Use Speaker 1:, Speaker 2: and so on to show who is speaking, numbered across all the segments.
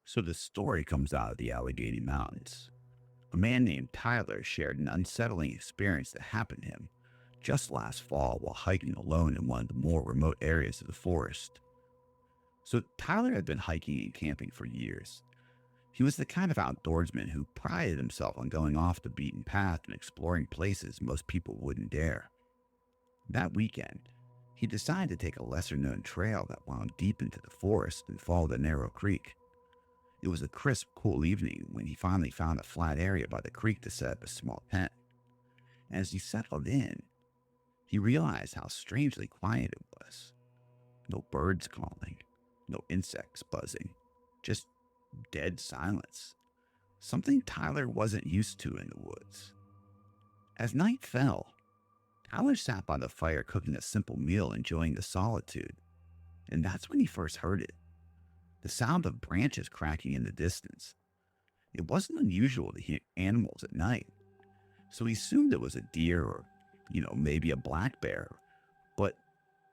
Speaker 1: So the story comes out of the Allegheny Mountains. A man named Tyler shared an unsettling experience that happened to him just last fall while hiking alone in one of the more remote areas of the forest. So Tyler had been hiking and camping for years. He was the kind of outdoorsman who prided himself on going off the beaten path and exploring places most people wouldn't dare. That weekend, he decided to take a lesser known trail that wound deep into the forest and followed a narrow creek. It was a crisp, cool evening when he finally found a flat area by the creek to set up a small tent. As he settled in, he realized how strangely quiet it was. No birds calling, no insects buzzing, just dead silence. Something Tyler wasn't used to in the woods. As night fell, Tyler sat by the fire cooking a simple meal, enjoying the solitude. And that's when he first heard it. The sound of branches cracking in the distance. It wasn't unusual to hear animals at night, so he assumed it was a deer or, maybe a black bear. But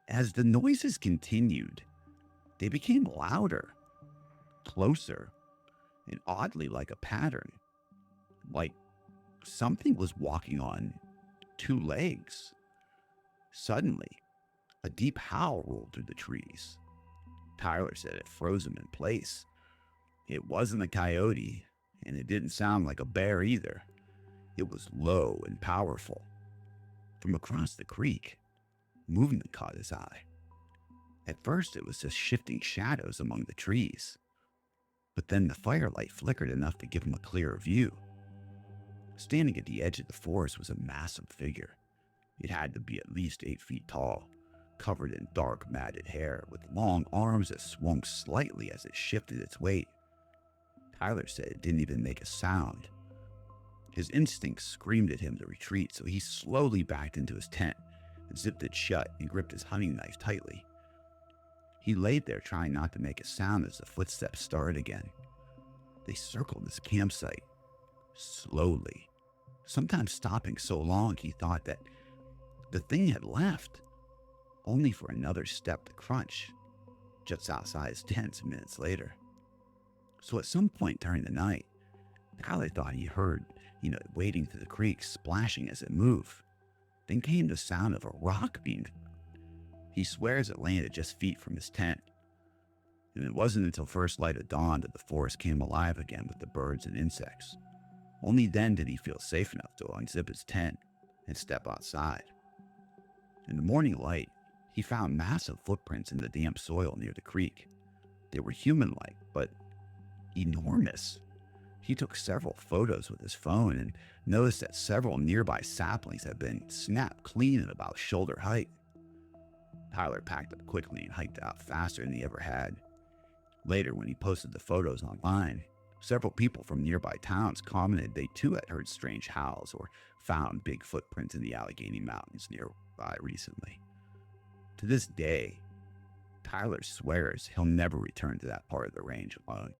Speaker 1: as the noises continued, they became louder, closer, and oddly like a pattern. Like something was walking on two legs. Suddenly, a deep howl rolled through the trees. Tyler said it froze him in place. It wasn't a coyote, and it didn't sound like a bear either. It was low and powerful. From across the creek, movement caught his eye. At first, it was just shifting shadows among the trees. But then the firelight flickered enough to give him a clearer view. Standing at the edge of the forest was a massive figure. It had to be at least 8 feet tall, covered in dark, matted hair, with long arms that swung slightly as it shifted its weight. Tyler said it didn't even make a sound. His instincts screamed at him to retreat, so he slowly backed into his tent, zipped it shut, and gripped his hunting knife tightly. He laid there trying not to make a sound as the footsteps started again. They circled his campsite, slowly, sometimes stopping so long he thought that the thing had left, only for another step to crunch just outside his tent some minutes later. So at some point during the night, Tyler thought he heard, wading through the creek, splashing as it moved. Then came the sound of a rock being thrown. He swears it landed just feet from his tent. And it wasn't until first light of dawn that the forest came alive again with the birds and insects. Only then did he feel safe enough to unzip his tent and step outside. In the morning light, he found massive footprints in the damp soil near the creek. They were human-like, but enormous. He took several photos with his phone and noticed that several nearby saplings had been snapped clean at about shoulder height. Tyler packed up quickly and hiked out faster than he ever had. Later, when he posted the photos online, several people from nearby towns commented they too had heard strange howls or found big footprints in the Allegheny Mountains nearby recently. To this day, Tyler swears he'll never return to that part of the range alone.